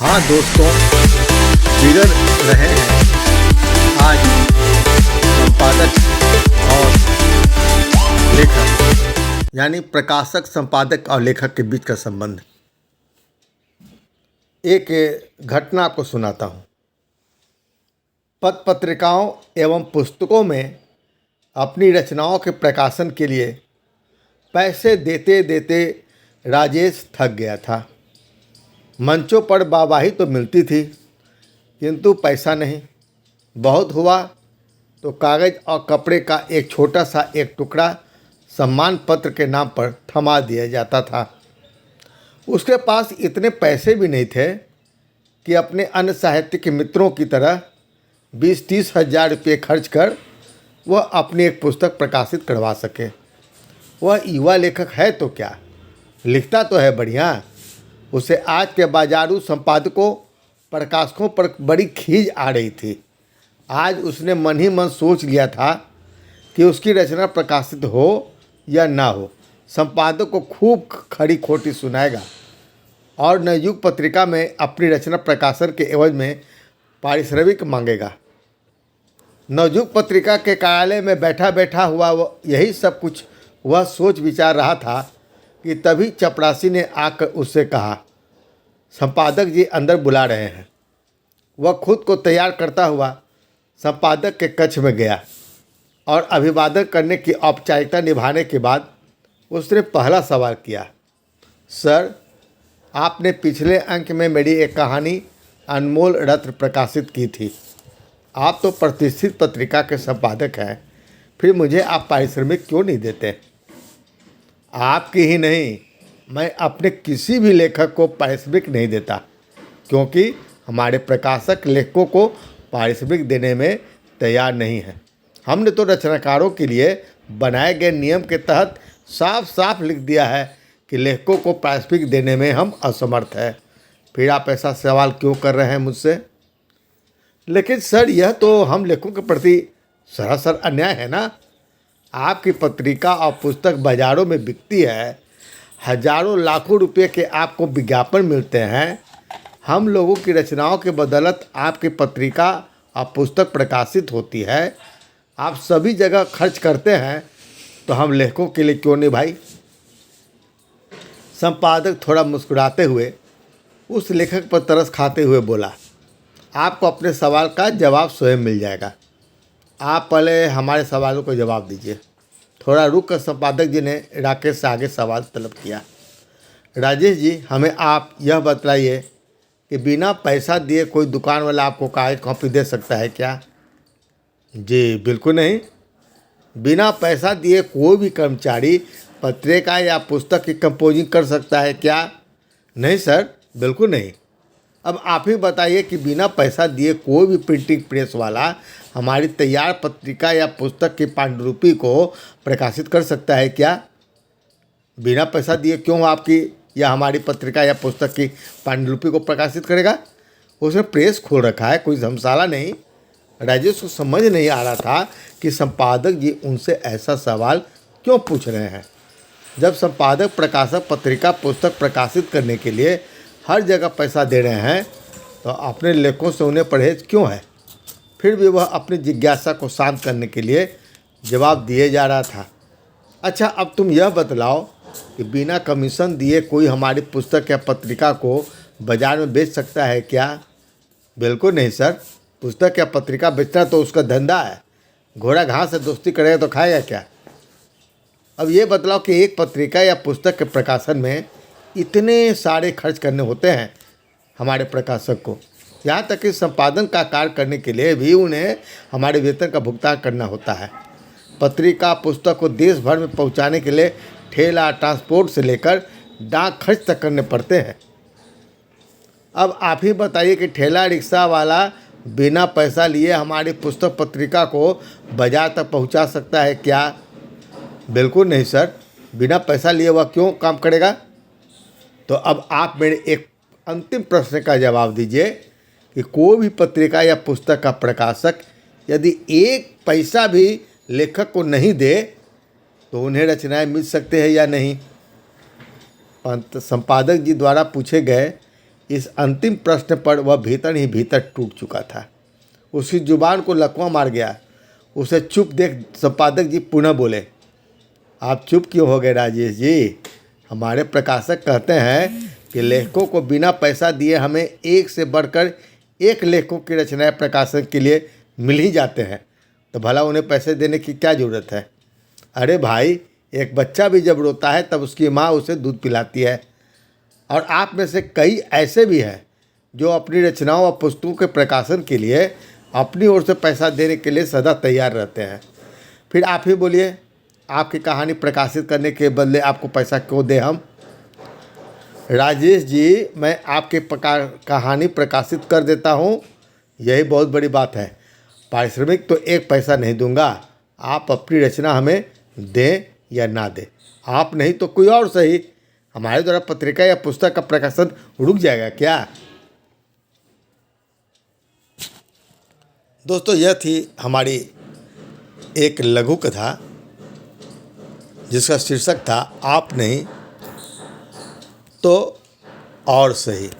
हाँ दोस्तों, बिगड़ रहे हैं आज संपादक और लेखक, यानी प्रकाशक, संपादक और लेखक के बीच का संबंध। एक घटना को सुनाता हूँ। पत्र पत्रिकाओं एवं पुस्तकों में अपनी रचनाओं के प्रकाशन के लिए पैसे देते देते राजेश थक गया था। मंचों पर वाहवाही तो मिलती थी, किंतु पैसा नहीं। बहुत हुआ तो कागज़ और कपड़े का एक छोटा सा एक टुकड़ा सम्मान पत्र के नाम पर थमा दिया जाता था। उसके पास इतने पैसे भी नहीं थे कि अपने अन्य साहित्यिक मित्रों की तरह 20-30 हज़ार रुपये खर्च कर वह अपनी एक पुस्तक प्रकाशित करवा सके। वह युवा लेखक है तो क्या, लिखता तो है बढ़िया। उसे आज के बाजारू संपादकों, प्रकाशकों पर बड़ी खीज आ रही थी। आज उसने मन ही मन सोच लिया था कि उसकी रचना प्रकाशित हो या ना हो, संपादक को खूब खरी खोटी सुनाएगा और नवयुग पत्रिका में अपनी रचना प्रकाशन के एवज में पारिश्रमिक मांगेगा। नवयुग पत्रिका के कार्यालय में बैठा बैठा हुआ यही सब कुछ वह सोच विचार रहा था कि तभी चपरासी ने आकर उससे कहा, संपादक जी अंदर बुला रहे हैं। वह खुद को तैयार करता हुआ संपादक के कक्ष में गया और अभिवादन करने की औपचारिकता निभाने के बाद उसने पहला सवाल किया, सर, आपने पिछले अंक में मेरी एक कहानी अनमोल रत्न प्रकाशित की थी। आप तो प्रतिष्ठित पत्रिका के संपादक हैं, फिर मुझे आप पारिश्रमिक क्यों नहीं देते? आपकी ही नहीं, मैं अपने किसी भी लेखक को पारिश्रमिक नहीं देता, क्योंकि हमारे प्रकाशक लेखकों को पारिश्रमिक देने में तैयार नहीं हैं। हमने तो रचनाकारों के लिए बनाए गए नियम के तहत साफ साफ लिख दिया है कि लेखकों को पारिश्रमिक देने में हम असमर्थ हैं। फिर आप ऐसा सवाल क्यों कर रहे हैं मुझसे? लेकिन सर, यह तो हम लेखकों के प्रति सरासर अन्याय है ना। आपकी पत्रिका और पुस्तक बाज़ारों में बिकती है, हजारों लाखों रुपए के आपको विज्ञापन मिलते हैं। हम लोगों की रचनाओं के बदौलत आपकी पत्रिका और पुस्तक प्रकाशित होती है। आप सभी जगह खर्च करते हैं, तो हम लेखकों के लिए क्यों नहीं भाई? संपादक थोड़ा मुस्कुराते हुए उस लेखक पर तरस खाते हुए बोला, आपको अपने सवाल का जवाब स्वयं मिल जाएगा। आप पहले हमारे सवालों को जवाब दीजिए। थोड़ा रुक कर संपादक जी ने राकेश से आगे सवाल तलब किया। राजेश जी, हमें आप यह बतलाइए कि बिना पैसा दिए कोई दुकान वाला आपको कागज कॉपी दे सकता है क्या? जी बिल्कुल नहीं। बिना पैसा दिए कोई भी कर्मचारी पत्रिका या पुस्तक की कंपोजिंग कर सकता है क्या? नहीं सर, बिल्कुल नहीं। अब आप ही बताइए कि बिना पैसा दिए कोई भी प्रिंटिंग प्रेस वाला हमारी तैयार पत्रिका या पुस्तक की पांडुलिपि को प्रकाशित कर सकता है क्या? बिना पैसा दिए क्यों आपकी या हमारी पत्रिका या पुस्तक की पांडुलिपि को प्रकाशित करेगा? उसने प्रेस खोल रखा है, कोई धर्मशाला नहीं। राजेश को समझ नहीं आ रहा था कि संपादक जी उनसे ऐसा सवाल क्यों पूछ रहे हैं। जब संपादक, प्रकाशक पत्रिका पुस्तक प्रकाशित करने के लिए हर जगह पैसा दे रहे हैं, तो अपने लेखकों से उन्हें परहेज क्यों है? फिर भी वह अपनी जिज्ञासा को शांत करने के लिए जवाब दिए जा रहा था। अच्छा, अब तुम यह बतलाओ कि बिना कमीशन दिए कोई हमारी पुस्तक या पत्रिका को बाजार में बेच सकता है क्या? बिल्कुल नहीं सर। पुस्तक या पत्रिका बेचना तो उसका धंधा है। घोड़ा घास से दोस्ती करेगा तो खाएगा क्या? अब ये बतलाओ कि एक पत्रिका या पुस्तक के प्रकाशन में इतने सारे खर्च करने होते हैं हमारे प्रकाशक को। यहाँ तक कि संपादन का कार्य करने के लिए भी उन्हें हमारे वेतन का भुगतान करना होता है। पत्रिका पुस्तक को देश भर में पहुँचाने के लिए ठेला, ट्रांसपोर्ट से लेकर डाक खर्च तक करने पड़ते हैं। अब आप ही बताइए कि ठेला रिक्शा वाला बिना पैसा लिए हमारी पुस्तक पत्रिका को बाजार तक पहुँचा सकता है क्या? बिल्कुल नहीं सर। बिना पैसा लिए वह क्यों काम करेगा? तो अब आप मेरे एक अंतिम प्रश्न का जवाब दीजिए कि कोई भी पत्रिका या पुस्तक का प्रकाशक यदि एक पैसा भी लेखक को नहीं दे तो उन्हें रचनाएं मिल सकते हैं या नहीं? संपादक जी द्वारा पूछे गए इस अंतिम प्रश्न पर वह भीतर ही भीतर टूट चुका था। उसकी जुबान को लकवा मार गया। उसे चुप देख संपादक जी पुनः बोले, आप चुप क्यों हो गए राजेश जी? हमारे प्रकाशक कहते हैं कि लेखकों को बिना पैसा दिए हमें एक से बढ़कर एक लेखकों की रचनाएं प्रकाशन के लिए मिल ही जाते हैं, तो भला उन्हें पैसे देने की क्या ज़रूरत है? अरे भाई, एक बच्चा भी जब रोता है तब उसकी माँ उसे दूध पिलाती है। और आप में से कई ऐसे भी हैं जो अपनी रचनाओं और पुस्तकों के प्रकाशन के लिए अपनी ओर से पैसा देने के लिए सदा तैयार रहते हैं। फिर आप ही बोलिए, आपकी कहानी प्रकाशित करने के बदले आपको पैसा क्यों दें हम? राजेश जी, मैं आपकी कहानी प्रकाशित कर देता हूँ, यही बहुत बड़ी बात है। पारिश्रमिक तो एक पैसा नहीं दूंगा। आप अपनी रचना हमें दें या ना दें, आप नहीं तो कोई और सही, हमारे द्वारा पत्रिका या पुस्तक का प्रकाशन रुक जाएगा क्या? दोस्तों, यह थी हमारी एक लघु कथा जिसका शीर्षक था आप नहीं तो और सही।